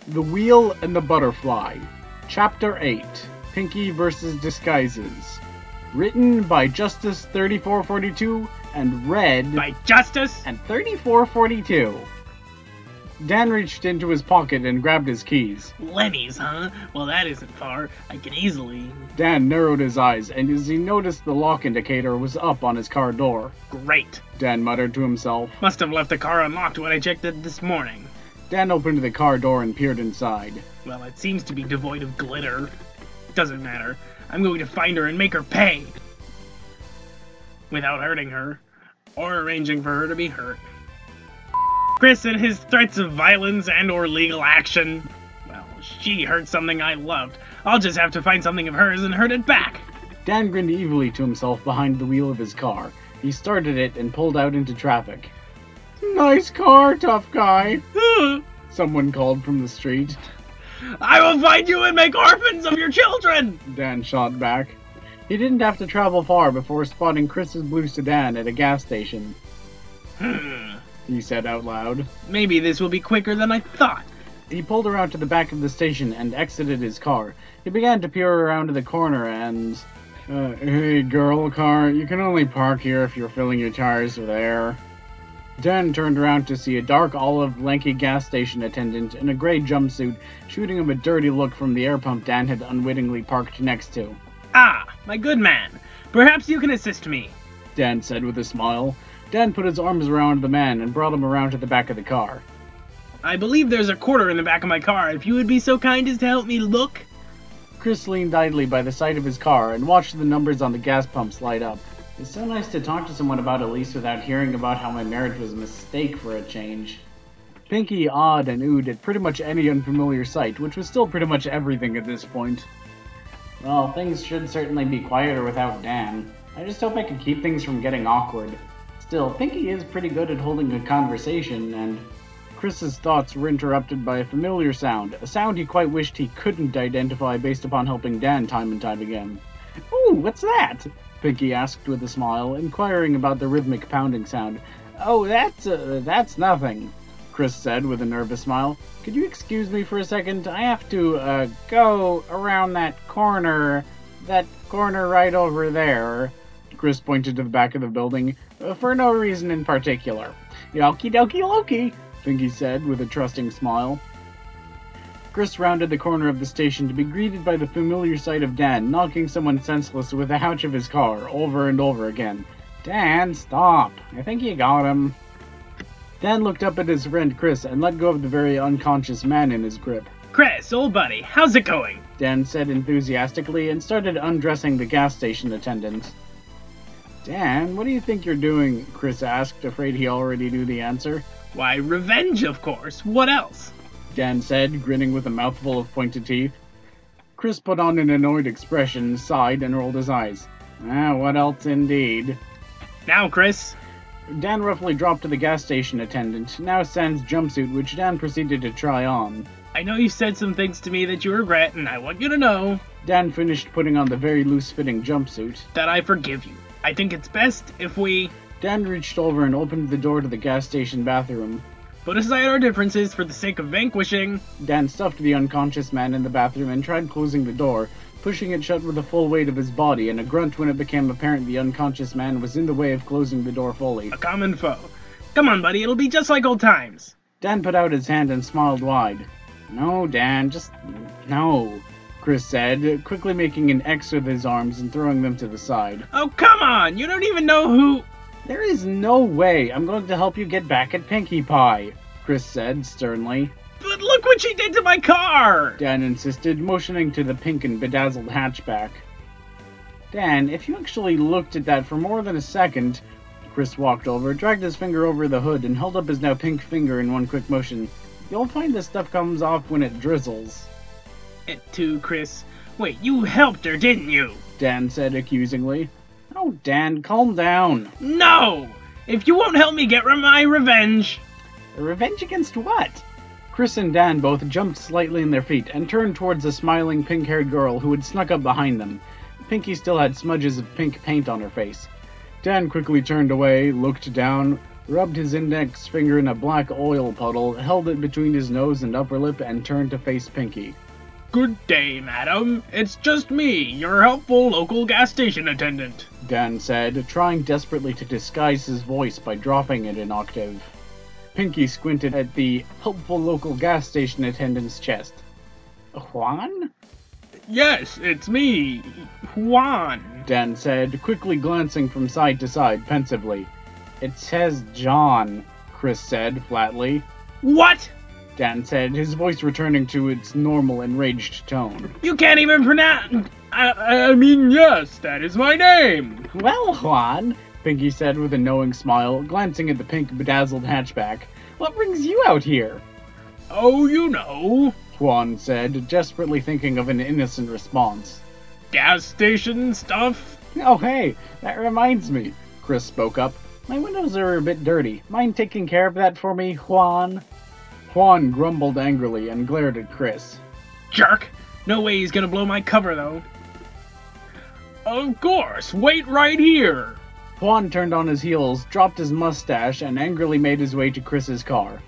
The Wheel and the Butterfly, Chapter 8, Pinky vs. Disguises. Written by Justice3442 and read by Justice and 3442. Dan reached into his pocket and grabbed his keys. Lenny's, huh? Well, that isn't far. I can easily... Dan narrowed his eyes, and as he noticed the lock indicator was up on his car door. Great. Dan muttered to himself. Must have left the car unlocked when I checked it this morning. Dan opened the car door and peered inside. Well, it seems to be devoid of glitter. Doesn't matter. I'm going to find her and make her pay. Without hurting her. Or arranging for her to be hurt. Chris and his threats of violence and or legal action. Well, she hurt something I loved. I'll just have to find something of hers and hurt it back. Dan grinned evilly to himself behind the wheel of his car. He started it and pulled out into traffic. Nice car, tough guy. Someone called from the street. I will find you and make orphans of your children! Dan shot back. He didn't have to travel far before spotting Chris's blue sedan at a gas station. He said out loud. Maybe this will be quicker than I thought. He pulled around to the back of the station and exited his car. He began to peer around the corner and... Hey, girl car, you can only park here if you're filling your tires with air. Dan turned around to see a dark olive, lanky gas station attendant in a gray jumpsuit shooting him a dirty look from the air pump Dan had unwittingly parked next to. Ah, my good man. Perhaps you can assist me, Dan said with a smile. Dan put his arms around the man and brought him around to the back of the car. I believe there's a quarter in the back of my car, if you would be so kind as to help me look. Chris leaned idly by the side of his car and watched the numbers on the gas pumps light up. It's so nice to talk to someone about Elise without hearing about how my marriage was a mistake for a change. Pinky awed and oohed at pretty much any unfamiliar sight, which was still pretty much everything at this point. Well, things should certainly be quieter without Dan. I just hope I can keep things from getting awkward. Still, Pinky is pretty good at holding a conversation, and... Chris's thoughts were interrupted by a familiar sound, a sound he quite wished he couldn't identify based upon helping Dan time and time again. "Ooh, what's that?" Pinky asked with a smile, inquiring about the rhythmic pounding sound. "Oh, that's nothing," Chris said with a nervous smile. "Could you excuse me for a second? I have to, go around that corner right over there." Chris pointed to the back of the building, for no reason in particular. "Okie dokie Loki," Pinky said with a trusting smile. Chris rounded the corner of the station to be greeted by the familiar sight of Dan knocking someone senseless with the hatch of his car over and over again. "Dan, stop. I think you got him." Dan looked up at his friend Chris and let go of the very unconscious man in his grip. Chris, old buddy, how's it going? Dan said enthusiastically and started undressing the gas station attendant. "Dan, what do you think you're doing?" Chris asked, afraid he already knew the answer. Why, revenge, of course. What else? Dan said, grinning with a mouthful of pointed teeth. Chris put on an annoyed expression, sighed, and rolled his eyes. What else indeed? Now, Chris. Dan roughly dropped to the gas station attendant, now sans jumpsuit, which Dan proceeded to try on. I know you said some things to me that you regret, and I want you to know... Dan finished putting on the very loose-fitting jumpsuit. That I forgive you. I think it's best if we... Dan reached over and opened the door to the gas station bathroom. Put aside our differences for the sake of vanquishing... Dan stuffed the unconscious man in the bathroom and tried closing the door, pushing it shut with the full weight of his body and a grunt when it became apparent the unconscious man was in the way of closing the door fully. A common foe. Come on, buddy, it'll be just like old times. Dan put out his hand and smiled wide. "No, Dan, just... no," Chris said, quickly making an X with his arms and throwing them to the side. Oh, come on! You don't even know who... "There is no way I'm going to help you get back at Pinkie Pie," Chris said sternly. "But look what she did to my car!" Dan insisted, motioning to the pink and bedazzled hatchback. "Dan, if you actually looked at that for more than a second..." Chris walked over, dragged his finger over the hood, and held up his now pink finger in one quick motion. "You'll find this stuff comes off when it drizzles." It too, Chris. Wait, you helped her, didn't you? Dan said accusingly. "Oh, Dan, calm down." No! If you won't help me get my revenge... Revenge against what? Chris and Dan both jumped slightly in their feet and turned towards a smiling pink-haired girl who had snuck up behind them. Pinky still had smudges of pink paint on her face. Dan quickly turned away, looked down, rubbed his index finger in a black oil puddle, held it between his nose and upper lip, and turned to face Pinky. Good day, madam. It's just me, your helpful local gas station attendant, Dan said, trying desperately to disguise his voice by dropping it an octave. Pinky squinted at the helpful local gas station attendant's chest. Juan? Yes, it's me, Juan. Dan said, quickly glancing from side to side pensively. It says John, Chris said flatly. What? Dan said, his voice returning to its normal enraged tone. You can't even pronounce... I mean, yes, that is my name. Well, Juan, Pinky said with a knowing smile, glancing at the pink bedazzled hatchback. What brings you out here? Oh, you know. Juan said, desperately thinking of an innocent response. Gas station stuff? Oh, hey, that reminds me, Chris spoke up. My windows are a bit dirty. Mind taking care of that for me, Juan? Juan grumbled angrily and glared at Chris. Jerk! No way he's gonna blow my cover, though. Of course, wait right here! Juan turned on his heels, dropped his mustache, and angrily made his way to Chris's car.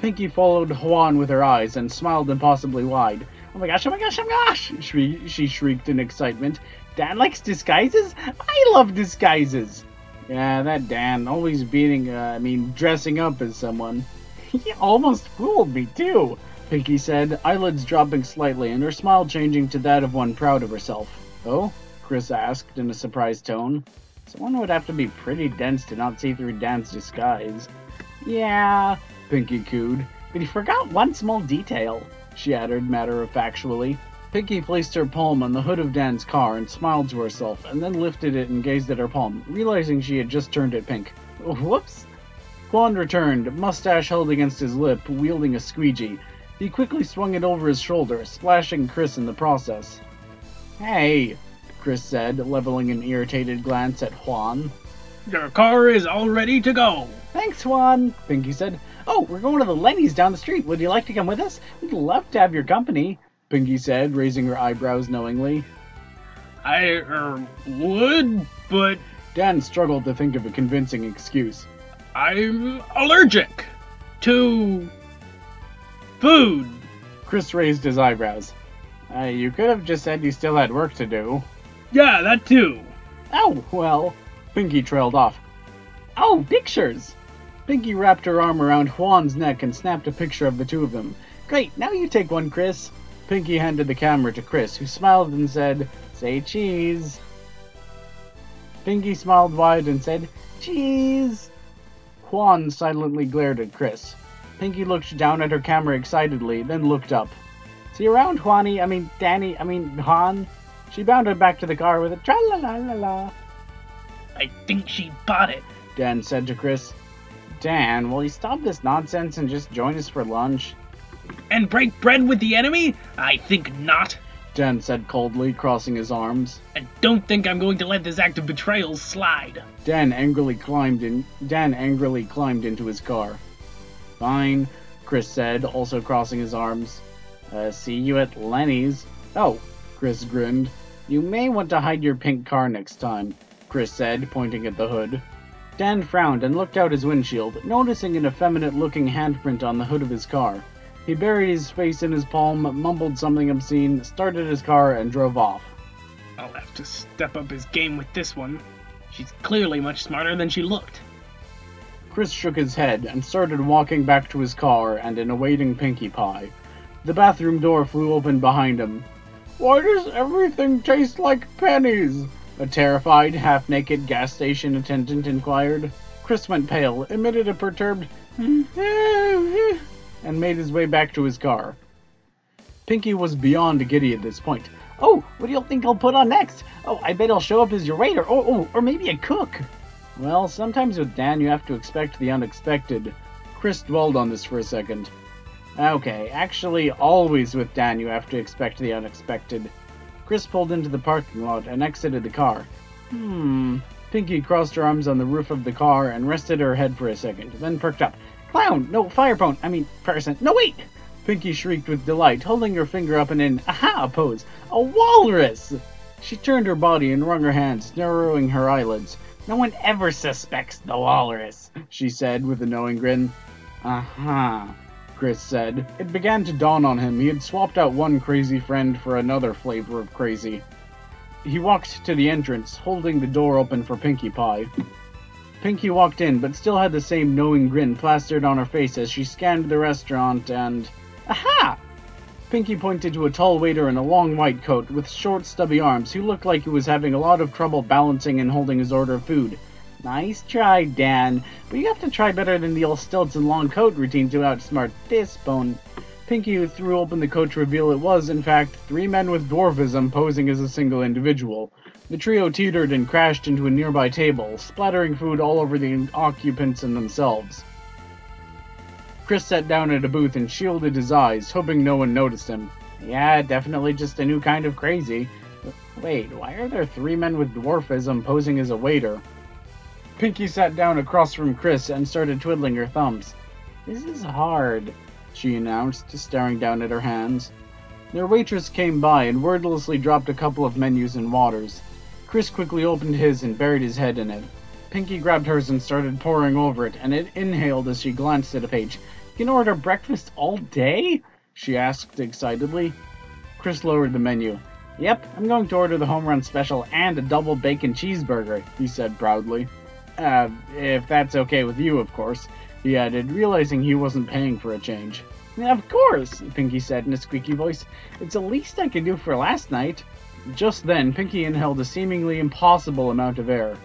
Pinky followed Juan with her eyes and smiled impossibly wide. Oh my gosh, oh my gosh, oh my gosh! She shrieked in excitement. Dan likes disguises? I love disguises! Yeah, that Dan, always dressing up as someone. He almost fooled me, too, Pinky said, eyelids dropping slightly and her smile changing to that of one proud of herself. Oh? Chris asked in a surprised tone. Someone would have to be pretty dense to not see through Dan's disguise. Yeah, Pinky cooed, but he forgot one small detail, she added matter-of-factually. Pinky placed her palm on the hood of Dan's car and smiled to herself, and then lifted it and gazed at her palm, realizing she had just turned it pink. Whoops! Juan returned, mustache held against his lip, wielding a squeegee. He quickly swung it over his shoulder, splashing Chris in the process. Hey, Chris said, leveling an irritated glance at Juan. Your car is all ready to go. Thanks, Juan, Pinky said. Oh, we're going to the Lenny's down the street. Would you like to come with us? We'd love to have your company, Pinky said, raising her eyebrows knowingly. I, would, but... Dan struggled to think of a convincing excuse. I'm allergic to food. Chris raised his eyebrows. You could have just said you still had work to do. Yeah, that too. Oh, well. Pinky trailed off. Oh, pictures! Pinky wrapped her arm around Juan's neck and snapped a picture of the two of them. Great, now you take one, Chris. Pinky handed the camera to Chris, who smiled and said, Say cheese. Pinky smiled wide and said, Cheese. Juan silently glared at Chris. Pinky looked down at her camera excitedly, then looked up. See you around, Han. She bounded back to the car with a tra-la-la-la-la. I think she bought it, Dan said to Chris. Dan, will you stop this nonsense and just join us for lunch? And break bread with the enemy? I think not, Dan said coldly, crossing his arms. I don't think I'm going to let this act of betrayal slide. Dan angrily climbed into his car. Fine, Chris said, also crossing his arms. See you at Lenny's. Oh, Chris grinned. You may want to hide your pink car next time, Chris said, pointing at the hood. Dan frowned and looked out his windshield, noticing an effeminate-looking handprint on the hood of his car. He buried his face in his palm, mumbled something obscene, started his car, and drove off. I'll have to step up his game with this one. She's clearly much smarter than she looked. Chris shook his head and started walking back to his car and an awaiting Pinkie Pie. The bathroom door flew open behind him. Why does everything taste like pennies? A terrified, half-naked gas station attendant inquired. Chris went pale, emitted a perturbed and made his way back to his car. Pinky was beyond giddy at this point. Oh, what do you think I'll put on next? Oh, I bet I'll show up as your waiter, or maybe a cook. Well, sometimes with Dan you have to expect the unexpected. Chris dwelled on this for a second. Okay, actually, always with Dan you have to expect the unexpected. Chris pulled into the parking lot and exited the car. Pinky crossed her arms on the roof of the car and rested her head for a second, then perked up. Clown! No, person. No, wait! Pinky shrieked with delight, holding her finger up in an aha pose. A walrus! She turned her body and wrung her hands, narrowing her eyelids. No one ever suspects the walrus, she said with a knowing grin. Uh-huh, Chris said. It began to dawn on him he had swapped out one crazy friend for another flavor of crazy. He walked to the entrance, holding the door open for Pinkie Pie. Pinkie walked in, but still had the same knowing grin plastered on her face as she scanned the restaurant and... Aha! Pinkie pointed to a tall waiter in a long white coat with short stubby arms who looked like he was having a lot of trouble balancing and holding his order of food. Nice try, Dan, but you have to try better than the old stilts and long coat routine to outsmart this bone. Pinkie threw open the coat to reveal it was, in fact, 3 men with dwarfism posing as a single individual. The trio teetered and crashed into a nearby table, splattering food all over the occupants and themselves. Chris sat down at a booth and shielded his eyes, hoping no one noticed him. Yeah, definitely just a new kind of crazy. Wait, why are there 3 men with dwarfism posing as a waiter? Pinkie sat down across from Chris and started twiddling her thumbs. This is hard, she announced, staring down at her hands. Their waitress came by and wordlessly dropped a couple of menus and waters. Chris quickly opened his and buried his head in it. Pinkie grabbed hers and started poring over it, and it inhaled as she glanced at a page. You can order breakfast all day? She asked excitedly. Chris lowered the menu. Yep, I'm going to order the home run special and a double bacon cheeseburger, he said proudly. If that's okay with you, of course, he added, realizing he wasn't paying for a change. Of course, Pinkie said in a squeaky voice. It's the least I can do for last night. Just then, Pinkie inhaled a seemingly impossible amount of air.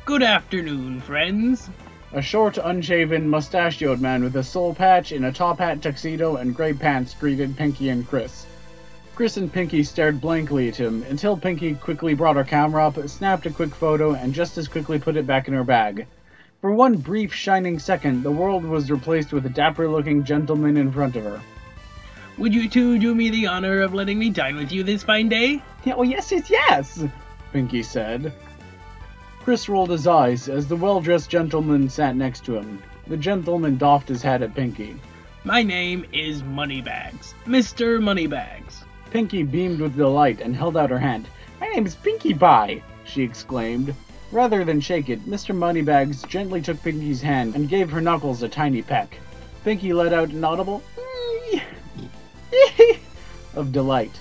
Good afternoon, friends. A short, unshaven, mustachioed man with a soul patch in a top hat tuxedo and gray pants greeted Pinkie and Chris. Chris and Pinkie stared blankly at him until Pinkie quickly brought her camera up, snapped a quick photo, and just as quickly put it back in her bag. For one brief, shining second, the world was replaced with a dapper-looking gentleman in front of her. Would you two do me the honor of letting me dine with you this fine day? Oh, yes, Pinkie said. Chris rolled his eyes as the well-dressed gentleman sat next to him. The gentleman doffed his hat at Pinkie. My name is Moneybags. Mr. Moneybags. Pinkie beamed with delight and held out her hand. My name is Pinkie Pie, she exclaimed. Rather than shake it, Mr. Moneybags gently took Pinkie's hand and gave her knuckles a tiny peck. Pinkie let out an audible of delight.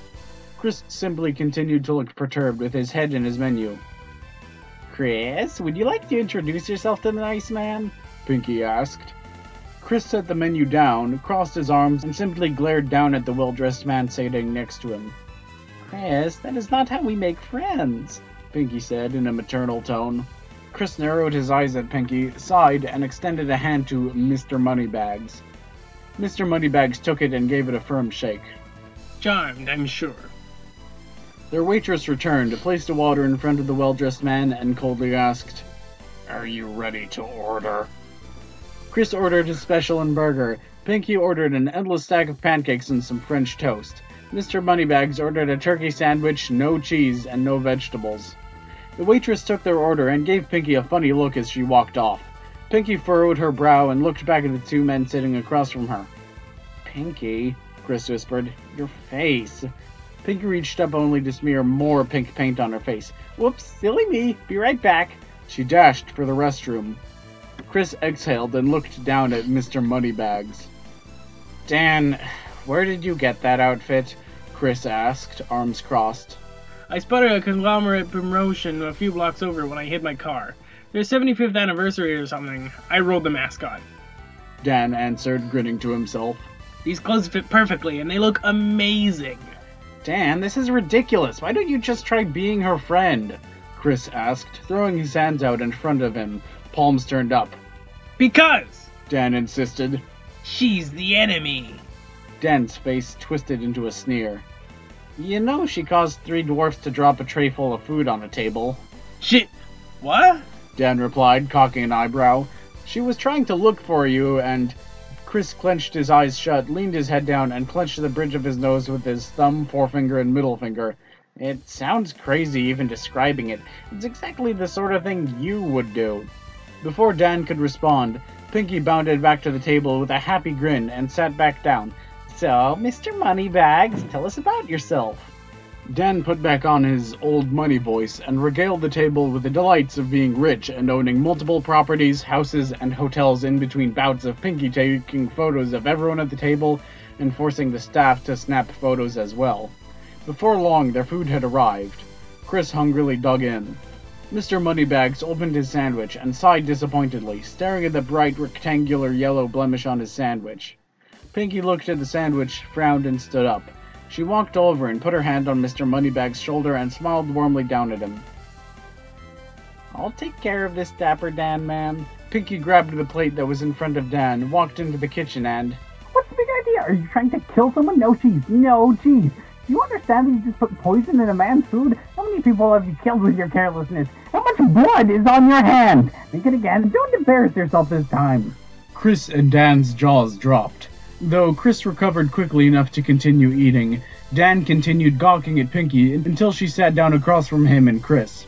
Chris simply continued to look perturbed with his head in his menu. Chris, would you like to introduce yourself to the nice man? Pinkie asked. Chris set the menu down, crossed his arms, and simply glared down at the well-dressed man sitting next to him. Chris, that is not how we make friends, Pinkie said in a maternal tone. Chris narrowed his eyes at Pinkie, sighed, and extended a hand to Mr. Moneybags. Mr. Moneybags took it and gave it a firm shake. Charmed, I'm sure. Their waitress returned, placed a water in front of the well-dressed man, and coldly asked, Are you ready to order? Chris ordered his special and burger. Pinkie ordered an endless stack of pancakes and some French toast. Mr. Moneybags ordered a turkey sandwich, no cheese, and no vegetables. The waitress took their order and gave Pinkie a funny look as she walked off. Pinkie furrowed her brow and looked back at the 2 men sitting across from her. Pinkie, Chris whispered, your face. Pinkie reached up only to smear more pink paint on her face. Whoops, silly me, be right back. She dashed for the restroom. Chris exhaled and looked down at Mr. Moneybags. Dan, where did you get that outfit? Chris asked, arms crossed. I spotted a conglomerate promotion a few blocks over when I hid my car. Their 75th anniversary or something. I rode the mascot. Dan answered, grinning to himself. These clothes fit perfectly and they look amazing. Dan, this is ridiculous. Why don't you just try being her friend? Chris asked, throwing his hands out in front of him, palms turned up. Because, Dan insisted. She's the enemy. Dan's face twisted into a sneer. You know she caused 3 dwarfs to drop a tray full of food on a table. Shit. What? Dan replied, cocking an eyebrow. She was trying to look for you, and... Chris clenched his eyes shut, leaned his head down, and clenched the bridge of his nose with his thumb, forefinger, and middle finger. It sounds crazy even describing it. It's exactly the sort of thing you would do. Before Dan could respond, Pinkie bounded back to the table with a happy grin and sat back down. So, Mr. Moneybags, tell us about yourself. Dan put back on his old money voice and regaled the table with the delights of being rich and owning multiple properties, houses, and hotels in between bouts of Pinky taking photos of everyone at the table and forcing the staff to snap photos as well. Before long, their food had arrived. Chris hungrily dug in. Mr. Moneybags opened his sandwich and sighed disappointedly, staring at the bright rectangular yellow blemish on his sandwich. Pinky looked at the sandwich, frowned, and stood up. She walked over and put her hand on Mr. Moneybags' shoulder and smiled warmly down at him. "I'll take care of this dapper Dan man." Pinky grabbed the plate that was in front of Dan, walked into the kitchen and... "What's the big idea? Are you trying to kill someone? No, jeez. No, jeez. Do you understand that you just put poison in a man's food? How many people have you killed with your carelessness? How much blood is on your hand? Think it again. Don't embarrass yourself this time." Chris and Dan's jaws dropped. Though Chris recovered quickly enough to continue eating, Dan continued gawking at Pinky until she sat down across from him and Chris.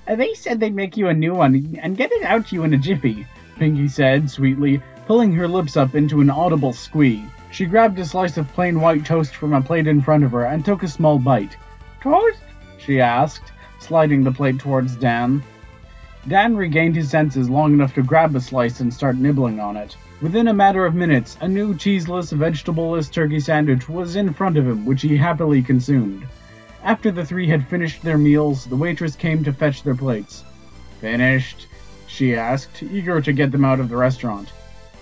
"They said they'd make you a new one and get it out to you in a jiffy," Pinky said sweetly, pulling her lips up into an audible squeak. She grabbed a slice of plain white toast from a plate in front of her and took a small bite. "Toast?" she asked, sliding the plate towards Dan. Dan regained his senses long enough to grab a slice and start nibbling on it. Within a matter of minutes, a new cheeseless, vegetable-less turkey sandwich was in front of him, which he happily consumed. After the three had finished their meals, the waitress came to fetch their plates. "Finished?" she asked, eager to get them out of the restaurant.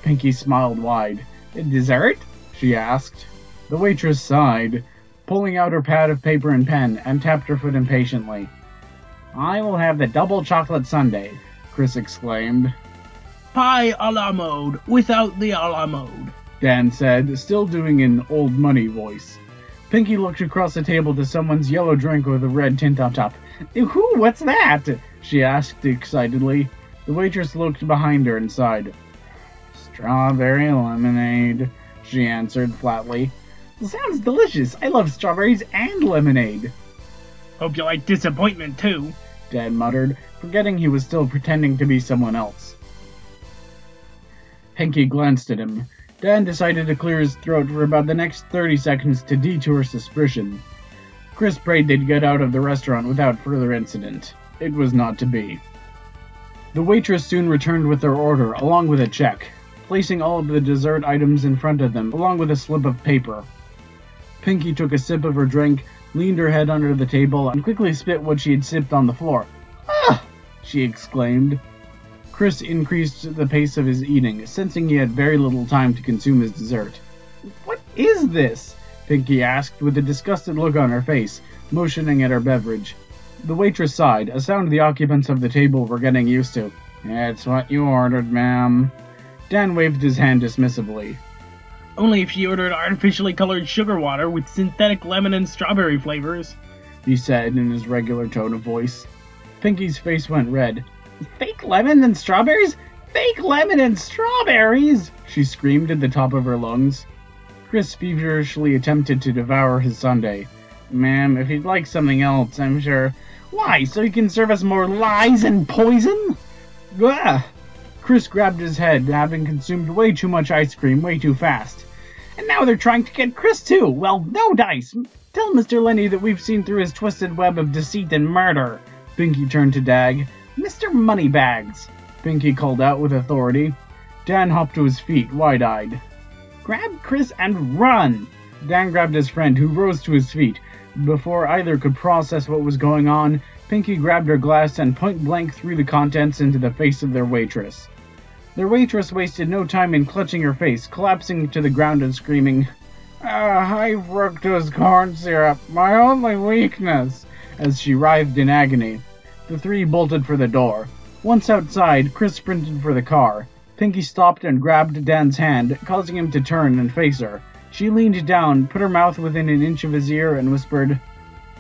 Pinky smiled wide. "Dessert?" she asked. The waitress sighed, pulling out her pad of paper and pen, and tapped her foot impatiently. "I will have the double chocolate sundae," Chris exclaimed. "Pie a la mode, without the a la mode," Dan said, still doing an old money voice. Pinky looked across the table to someone's yellow drink with a red tint on top. "Who? What's that?" she asked excitedly. The waitress looked behind her and sighed. "Strawberry lemonade," she answered flatly. "Sounds delicious. I love strawberries and lemonade." "Hope you like disappointment, too," Dan muttered, forgetting he was still pretending to be someone else. Pinky glanced at him. Dan decided to clear his throat for about the next 30 seconds to detour suspicion. Chris prayed they'd get out of the restaurant without further incident. It was not to be. The waitress soon returned with their order, along with a check, placing all of the dessert items in front of them, along with a slip of paper. Pinky took a sip of her drink, leaned her head under the table, and quickly spit what she had sipped on the floor. "Ah!" she exclaimed. Chris increased the pace of his eating, sensing he had very little time to consume his dessert. "What is this?" Pinky asked, with a disgusted look on her face, motioning at her beverage. The waitress sighed, a sound the occupants of the table were getting used to. "It's what you ordered, ma'am." Dan waved his hand dismissively. "Only if she ordered artificially colored sugar water with synthetic lemon and strawberry flavors," he said in his regular tone of voice. Pinky's face went red. "Fake lemon and strawberries? Fake lemon and strawberries!" she screamed at the top of her lungs. Chris feverishly attempted to devour his sundae. "Ma'am, if you'd like something else, I'm sure—" "Why, so you can serve us more lies and poison?" "Ugh!" Chris grabbed his head, having consumed way too much ice cream way too fast. "And now they're trying to get Chris too! Well, no dice! Tell Mr. Lenny that we've seen through his twisted web of deceit and murder." Pinky turned to Dag. "Mr. Moneybags," Pinky called out with authority. Dan hopped to his feet, wide-eyed. "Grab Chris and run!" Dan grabbed his friend, who rose to his feet. Before either could process what was going on, Pinky grabbed her glass and point-blank threw the contents into the face of their waitress. Their waitress wasted no time in clutching her face, collapsing to the ground and screaming, "High fructose corn syrup, my only weakness," as she writhed in agony. The three bolted for the door. Once outside, Chris sprinted for the car. Pinky stopped and grabbed Dan's hand, causing him to turn and face her. She leaned down, put her mouth within an inch of his ear, and whispered,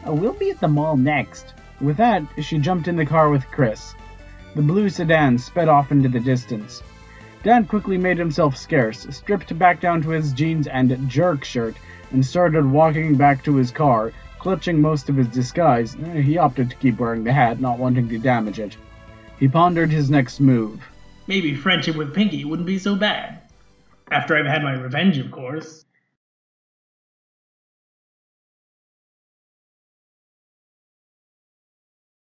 "We'll be at the mall next." With that, she jumped in the car with Chris. The blue sedan sped off into the distance. Dan quickly made himself scarce, stripped back down to his jeans and jerk shirt, and started walking back to his car, clutching most of his disguise. He opted to keep wearing the hat, not wanting to damage it. He pondered his next move. "Maybe friendship with Pinky wouldn't be so bad. After I've had my revenge, of course."